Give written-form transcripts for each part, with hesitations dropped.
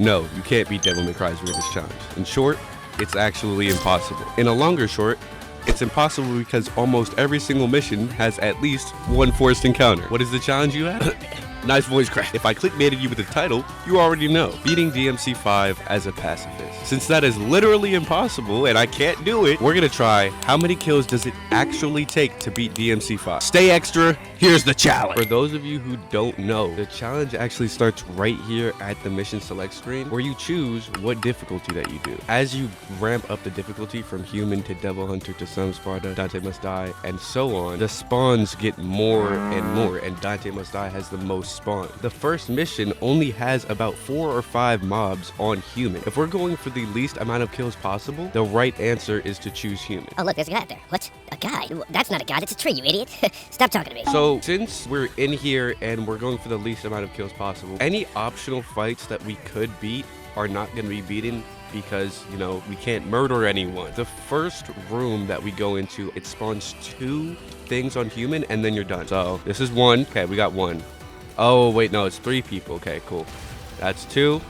No, you can't beat Devil May Cry's weirdest challenge. In short, it's actually impossible. In a longer short, it's impossible because almost every single mission has at least one forced encounter. What is the challenge you have? Nice voice crack. If I clickbaited you with the title, you already know. Beating DMC5 as a pacifist. Since that is literally impossible and I can't do it, we're gonna try how many kills does it actually take to beat DMC5. Stay extra, here's the challenge. For those of you who don't know, the challenge actually starts right here at the mission select screen where you choose what difficulty that you do. As you ramp up the difficulty from human to devil hunter to Son of Sparta, Dante Must Die, and so on, the spawns get more and more, and Dante Must Die has the most spawn. The first mission only has about 4 or 5 mobs on human. If we're going for the least amount of kills possible, the right answer is to choose human. Oh, look, there's a guy up there. What? A guy? That's not a guy, that's a tree, you idiot. Stop talking to me. So, since we're in here and we're going for the least amount of kills possible, any optional fights that we could beat are not going to be beaten because, you know, we can't murder anyone. The first room that we go into, it spawns 2 things on human and then you're done. So, this is 1. Okay, we got 1. Oh, wait, no, it's 3 people. Okay, cool. That's 2.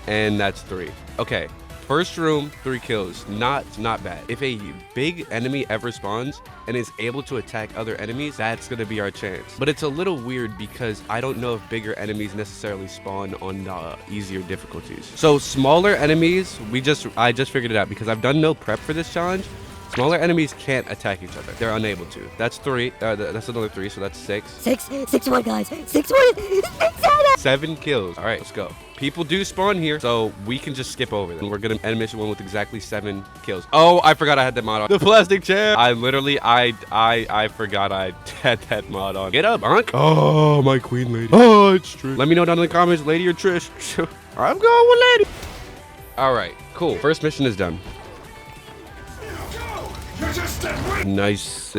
And that's 3. Okay, first room, 3 kills. Not bad. If a big enemy ever spawns and is able to attack other enemies, that's going to be our chance. But it's a little weird because I don't know if bigger enemies necessarily spawn on the easier difficulties. So smaller enemies, I just figured it out because I've done no prep for this challenge. Smaller enemies can't attack each other. They're unable to. That's 3. That's another 3, so that's 6. 6-1, guys. 6-1. 7 kills. All right, let's go. People do spawn here, so we can just skip over them. We're gonna end mission 1 with exactly 7 kills. Oh, I forgot I had that mod on. The plastic chair. I forgot I had that mod on. Get up, Unc. Oh, my queen lady. Oh, it's Trish. Let me know down in the comments, lady or Trish. I'm going with lady. All right, cool. First mission is done. Nice.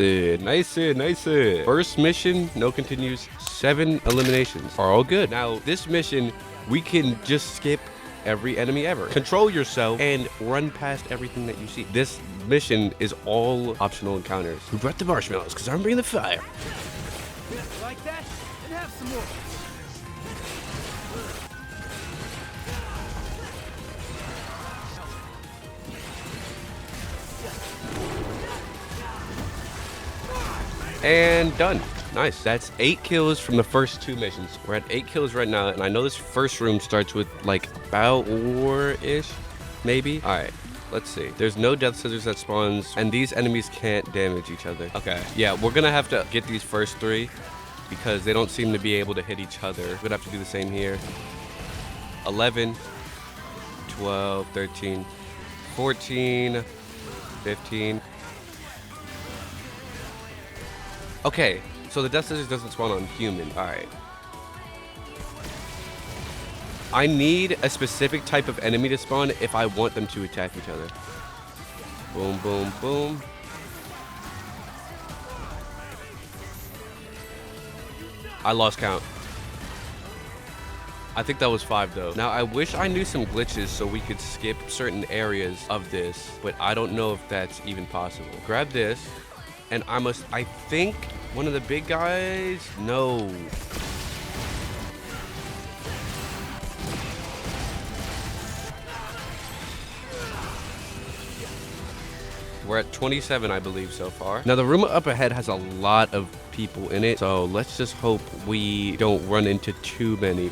First mission, no continues. 7 eliminations are all good. Now, this mission, we can just skip every enemy ever. Control yourself and run past everything that you see. This mission is all optional encounters. Who brought the marshmallows? Because I'm bringing the fire. Like that? And have some more. And done. Nice. That's 8 kills from the first 2 missions. We're at 8 kills right now, and I know this first room starts with like about 4-ish, maybe. All right, let's see. There's no death scissors that spawns, and these enemies can't damage each other. Okay, yeah, we're gonna have to get these first 3 because they don't seem to be able to hit each other. We're gonna have to do the same here. 11, 12, 13, 14, 15. Okay, so the death scissors doesn't spawn on human. All right. I need a specific type of enemy to spawn if I want them to attack each other. Boom, boom, boom. I lost count. I think that was 5 though. Now I wish I knew some glitches so we could skip certain areas of this, but I don't know if that's even possible. Grab this. And I think one of the big guys, no. We're at 27, I believe, so far. Now, the room up ahead has a lot of people in it, so let's just hope we don't run into too many.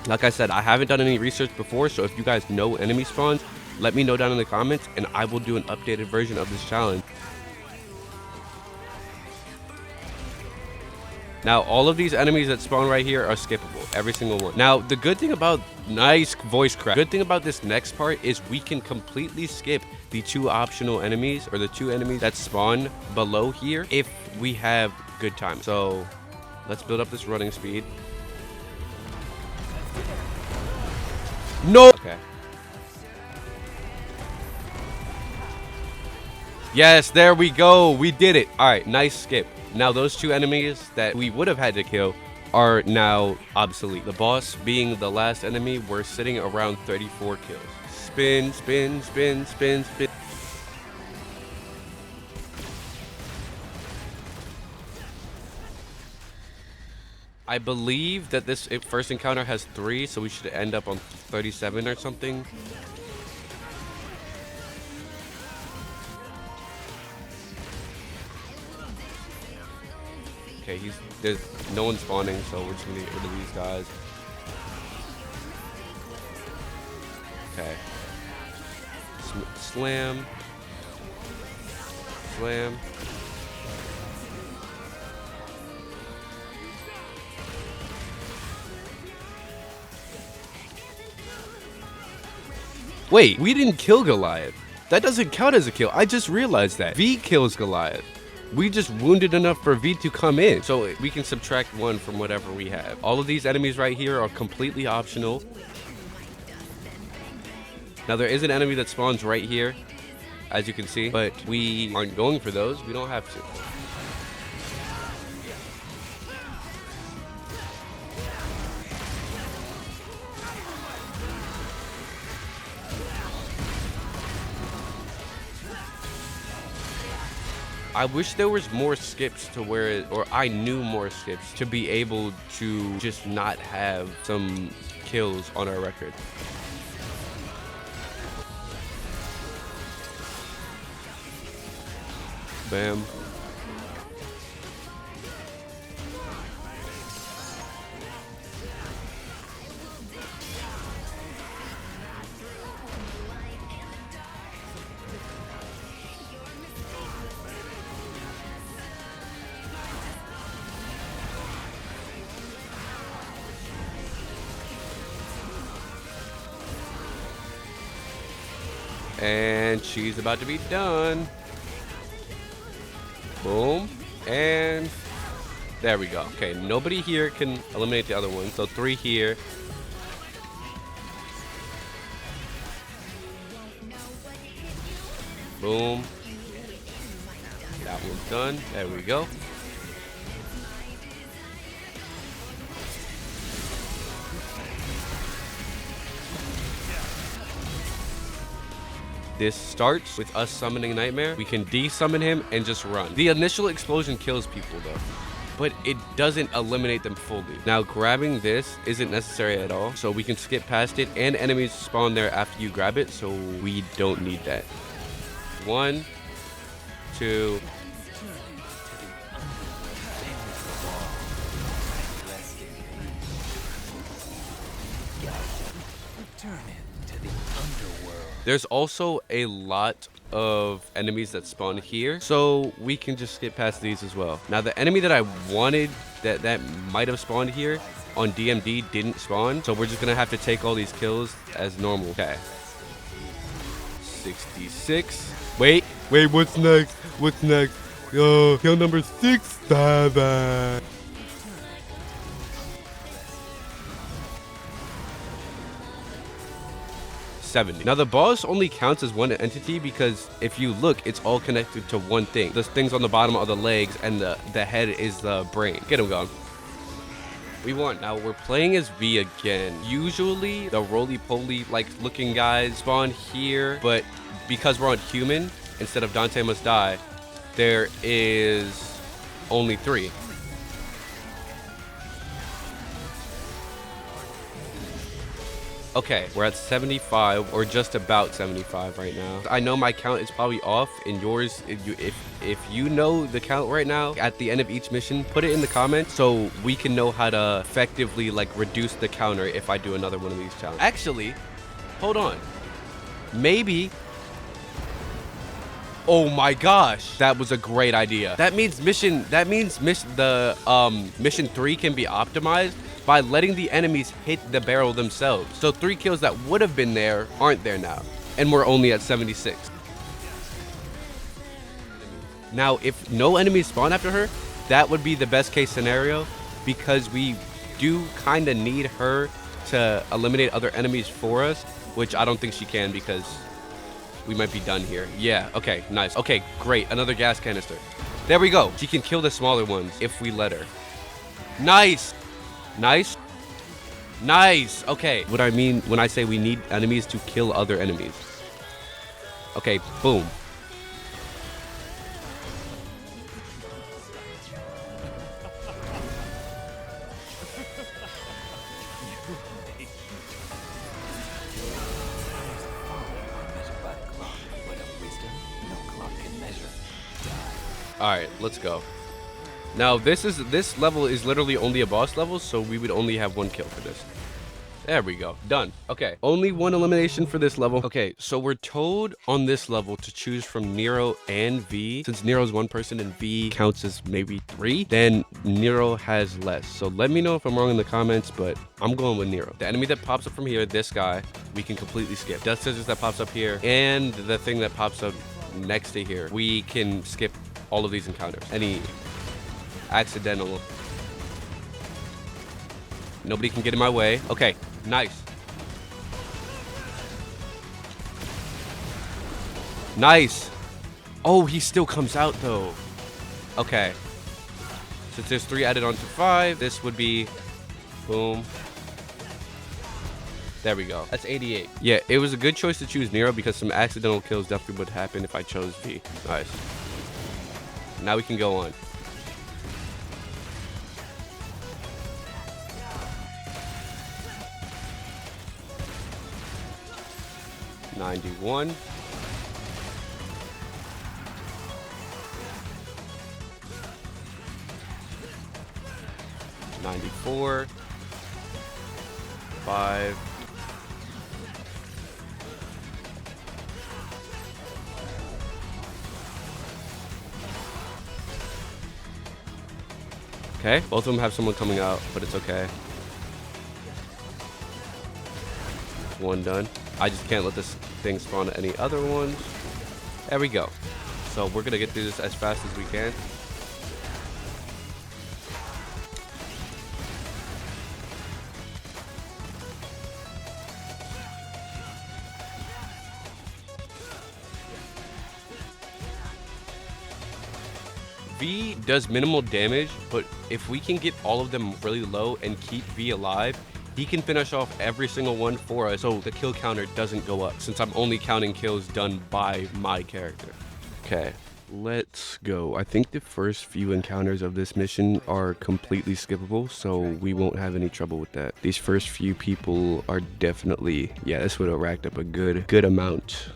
Like I said, I haven't done any research before, so if you guys know enemy spawns, let me know down in the comments, and I will do an updated version of this challenge. Now, all of these enemies that spawn right here are skippable, every single one. Now, the good thing about nice voice crack. Good thing about this next part is we can completely skip the 2 optional enemies, or the 2 enemies that spawn below here, if we have good time. So, let's build up this running speed. No. Okay. Yes, there we go. We did it. All right, nice skip. Now those 2 enemies that we would have had to kill are now obsolete. The boss being the last enemy, we're sitting around 34 kills. Spin, spin, spin, spin, spin. I believe that this first encounter has 3, so we should end up on 37 or something. Okay, there's no one spawning, so we're just gonna get rid of these guys. Okay. Slam. Slam. Wait, we didn't kill Goliath. That doesn't count as a kill. I just realized that. V kills Goliath. We just wounded enough for V to come in. So we can subtract 1 from whatever we have. All of these enemies right here are completely optional. Now there is an enemy that spawns right here, as you can see, but we aren't going for those. We don't have to. I wish there was more skips to where or I knew more skips to be able to just not have some kills on our record. Bam. And she's about to be done. Boom. And there we go. Okay, nobody here can eliminate the other one. So 3 here. Boom. That one's done. There we go. This starts with us summoning Nightmare. We can de-summon him and just run. The initial explosion kills people though, but it doesn't eliminate them fully. Now grabbing this isn't necessary at all, so we can skip past it, and enemies spawn there after you grab it, so we don't need that. 1, 2. There's also a lot of enemies that spawn here, so we can just skip past these as well. Now the enemy that I wanted that might have spawned here on DMD didn't spawn, so we're just gonna have to take all these kills as normal. Okay. 66. Wait, what's next? What's next? Kill number 67. 70. Now the boss only counts as one entity because if you look, it's all connected to one thing. The things on the bottom are the legs and the head is the brain. Get him gone. We won. Now we're playing as V again. Usually the roly-poly like looking guys spawn here, but because we're on human instead of Dante Must Die, there is only 3. Okay, we're at 75 or just about 75 right now. I know my count is probably off, and yours, if you know the count right now at the end of each mission, put it in the comments so we can know how to effectively like reduce the counter if I do another one of these challenges. Actually, hold on. Maybe. Oh my gosh, that was a great idea. That means mission 3 can be optimized by letting the enemies hit the barrel themselves. So 3 kills that would have been there aren't there now. And we're only at 76. Now, if no enemies spawn after her, that would be the best case scenario because we do kind of need her to eliminate other enemies for us, which I don't think she can because we might be done here. Yeah, okay, nice. Okay, great, another gas canister. There we go. She can kill the smaller ones if we let her. Nice. Nice. Nice. Okay. What I mean when I say we need enemies to kill other enemies. Okay, boom. All right, let's go. Now this level is literally only a boss level, so we would only have one kill for this. There we go. Done. Okay. Only one elimination for this level. Okay, so we're told on this level to choose from Nero and V. Since Nero's one person and V counts as maybe 3, then Nero has less. So let me know if I'm wrong in the comments, but I'm going with Nero. The enemy that pops up from here, this guy, we can completely skip. Death Scissors that pops up here, and the thing that pops up next to here, we can skip all of these encounters. Any accidental. Nobody can get in my way. Okay, nice. Nice. Oh, he still comes out though. Okay. Since there's 3 added on to 5, this would be boom. There we go. That's 88. Yeah, it was a good choice to choose Nero because some accidental kills definitely would happen if I chose V. Nice. Now we can go on. $91. $94. 5. Okay, both of them have someone coming out, but it's okay. One done. I just can't let this thing spawn any other ones. There we go. So we're gonna get through this as fast as we can. V does minimal damage, but if we can get all of them really low and keep V alive, he can finish off every single one for us, so the kill counter doesn't go up, since I'm only counting kills done by my character. Okay, let's go. I think the first few encounters of this mission are completely skippable, so we won't have any trouble with that. These first few people are definitely, yeah, this would have racked up a good amount.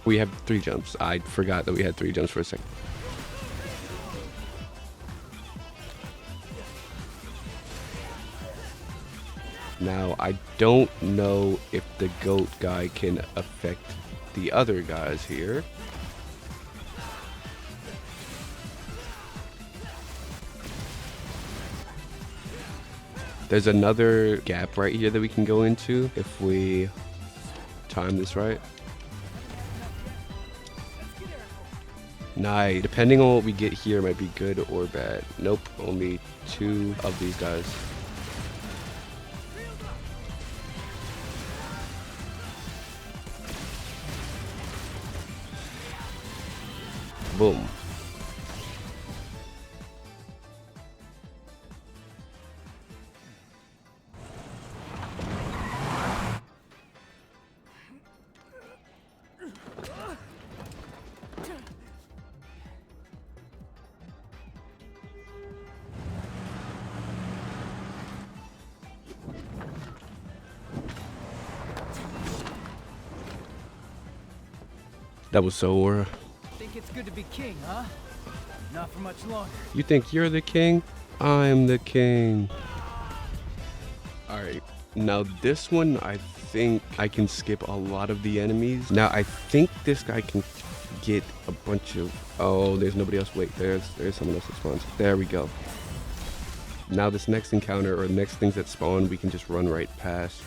We have 3 jumps. I forgot that we had 3 jumps for a second. Now, I don't know if the goat guy can affect the other guys here. There's another gap right here that we can go into if we time this right. Nice. Depending on what we get here might be good or bad. Nope, only 2 of these guys. Boom. That was so aura. Think it's good to be king, huh? Not for much longer. You think you're the king? I'm the king. Alright, now this one I think I can skip a lot of the enemies. Now I think this guy can get a bunch of... Oh, there's nobody else. Wait, there's someone else that spawns. There we go. Now this next encounter or next things that spawn, we can just run right past.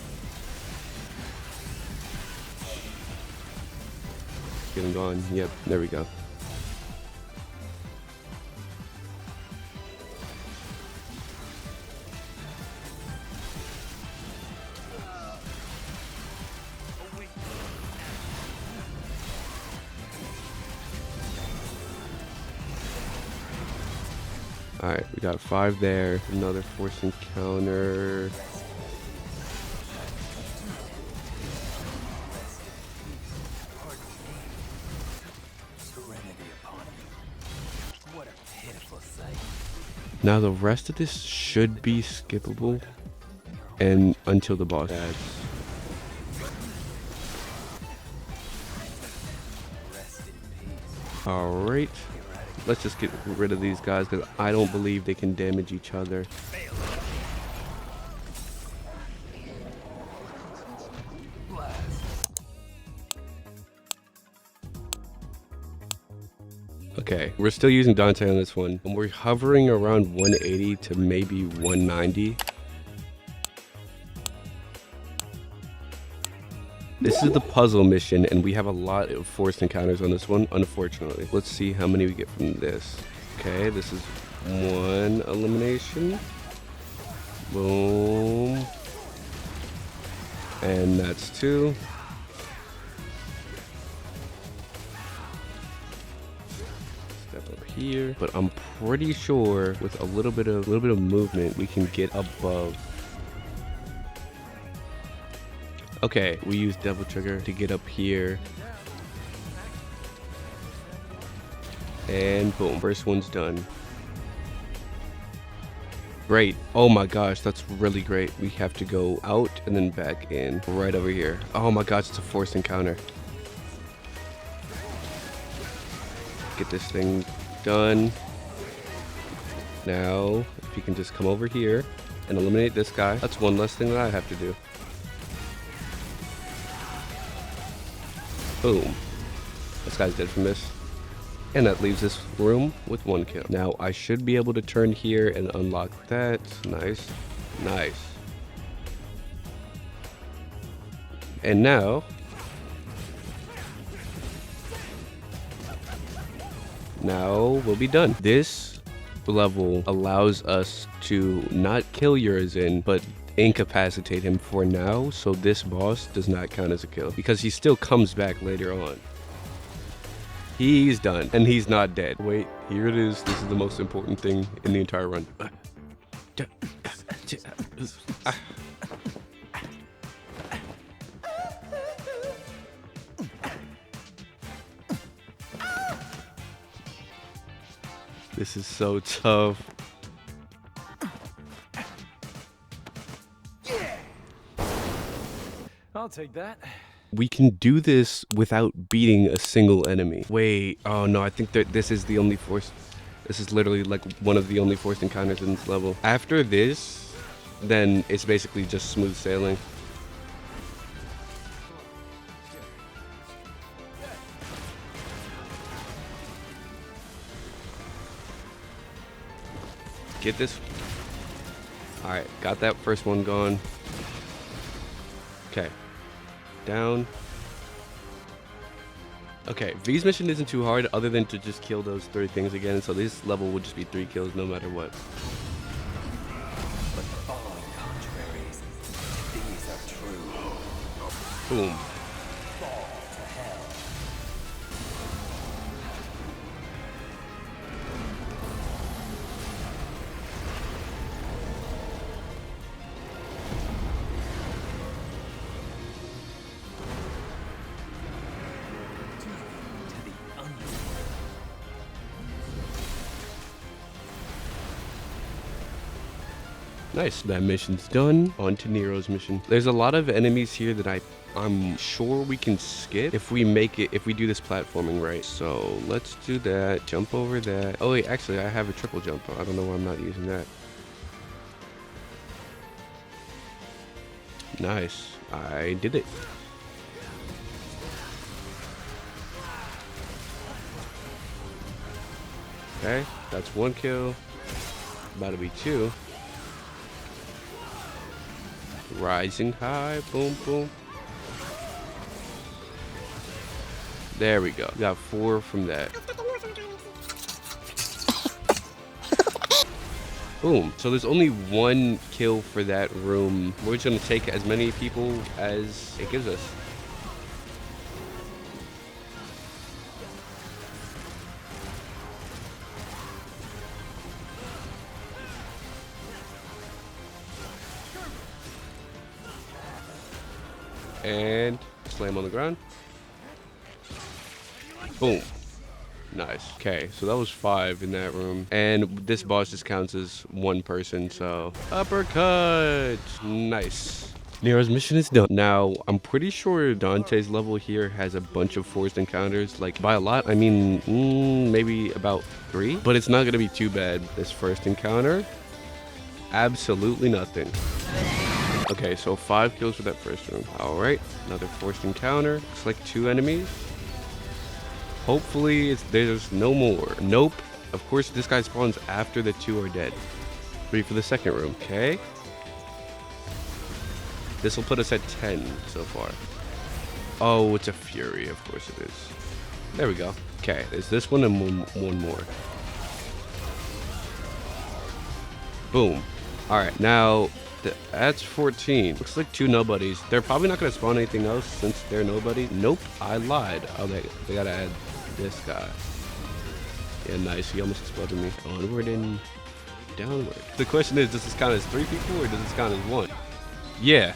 Get him gone. Yep, there we go. Alright, we got 5 there. Another force encounter. Now the rest of this should be skippable, and until the boss adds. Alright, let's just get rid of these guys because I don't believe they can damage each other. Okay, we're still using Dante on this one, and we're hovering around 180 to maybe 190. This is the puzzle mission, and we have a lot of forced encounters on this one, unfortunately. Let's see how many we get from this. Okay, this is 1 elimination. Boom. And that's 2. Here, but I'm pretty sure with a little bit of movement we can get above. Okay, we use Devil Trigger to get up here, and boom, first one's done. Great. Oh my gosh, that's really great. We have to go out and then back in right over here. Oh my gosh, it's a forced encounter. Get this thing done. Now, if you can just come over here and eliminate this guy, that's one less thing that I have to do. Boom. This guy's dead from this. And that leaves this room with 1 kill. Now, I should be able to turn here and unlock that. Nice. Nice. And now, we'll be done. This level allows us to not kill Urizen, but incapacitate him for now, so this boss does not count as a kill because he still comes back later on. He's done, and he's not dead. Wait, here it is. This is the most important thing in the entire run. This is so tough. I'll take that. We can do this without beating a single enemy. Wait, oh no, I think that this is the only force. This is literally like one of the only forced encounters in this level. After this, then it's basically just smooth sailing. Get this. Alright, got that first one gone. Okay. Down. Okay, V's mission isn't too hard other than to just kill those 3 things again, so this level would just be 3 kills no matter what. But the following contraries, these are true. Boom. Fall to hell. Nice, that mission's done. On to Nero's mission. There's a lot of enemies here that I'm sure we can skip if we do this platforming right. So let's do that. Jump over that. Oh wait, actually I have a triple jump. I don't know why I'm not using that. Nice, I did it. Okay, that's 1 kill. About to be 2. Rising high, boom, boom. There we go. We got 4 from that. Boom. So there's only 1 kill for that room. We're just gonna take as many people as it gives us. And slam on the ground. Boom. Nice. Okay, so that was 5 in that room. And this boss just counts as 1 person, so... Uppercut! Nice. Nero's mission is done. Now, I'm pretty sure Dante's level here has a bunch of forced encounters. Like, by a lot, I mean, maybe about 3. But it's not going to be too bad. This first encounter, absolutely nothing. Okay, so 5 kills for that first room. Alright, another forced encounter. Looks like 2 enemies. Hopefully, there's no more. Nope. Of course, this guy spawns after the 2 are dead. 3 for the second room. Okay. This will put us at 10 so far. Oh, it's a Fury. Of course it is. There we go. Okay, there's this one and one more. Boom. Alright, now... That's 14. Looks like 2 nobodies. They're probably not going to spawn anything else since they're nobody. Nope, I lied. Oh, they got to add this guy. Yeah, nice. He almost exploded me. Onward and downward. The question is, does this count as 3 people or does this count as 1? Yeah.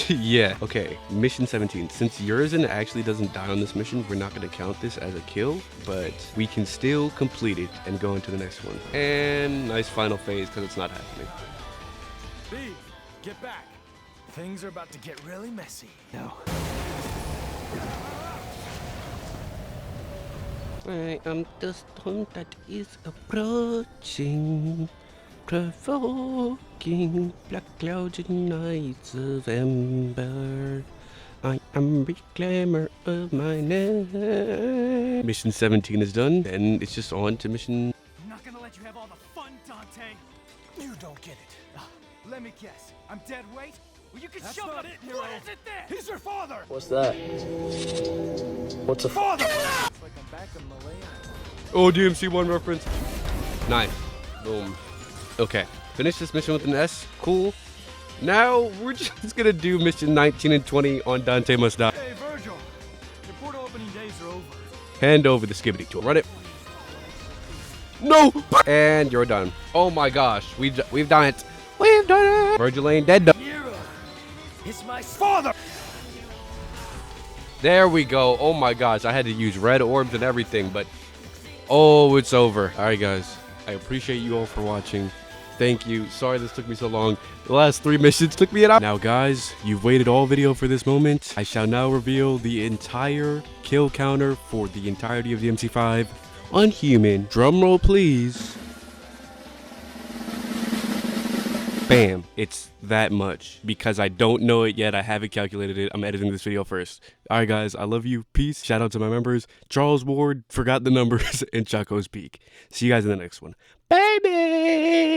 Yeah. Okay, mission 17. Since Urizen actually doesn't die on this mission, we're not going to count this as a kill, but we can still complete it and go into the next one. And nice final phase because it's not happening. B, get back. Things are about to get really messy. No. I am the storm that is approaching, provoking black clouds and nights of ember. I am reclaimer of my name. Mission 17 is done, and it's just on to mission... I'm not gonna let you have all the fun, Dante. You don't get it. Let me guess. I'm dead weight? Well, you can That's shove not it. it, Hero. What is it then? He's your father! What's that? What's a Father! It's like I'm back in Malaya. Oh, DMC1 reference. Nice. Boom. Okay. Finish this mission with an S. Cool. Now, we're just gonna do mission 19 and 20 on Dante Must Die. Hey, Virgil. Your portal opening days are over. Hand over the skibbity tool. Run it. No! And you're done. Oh my gosh. We've done it. We've done it. Virgil ain't dead though. Nero, it's my Father! There we go. Oh my gosh. I had to use red orbs and everything, but... Oh, it's over. Alright guys. I appreciate you all for watching. Thank you. Sorry this took me so long. The last 3 missions took me an hour. Now guys, you've waited all video for this moment. I shall now reveal the entire kill counter for the entirety of DMC5 on human. Drumroll please. Bam. It's that much. Because I don't know it yet. I haven't calculated it. I'm editing this video first. Alright guys, I love you. Peace. Shout out to my members. Charles Ward, forgot the numbers, and Chaco's Peak. See you guys in the next one. Baby!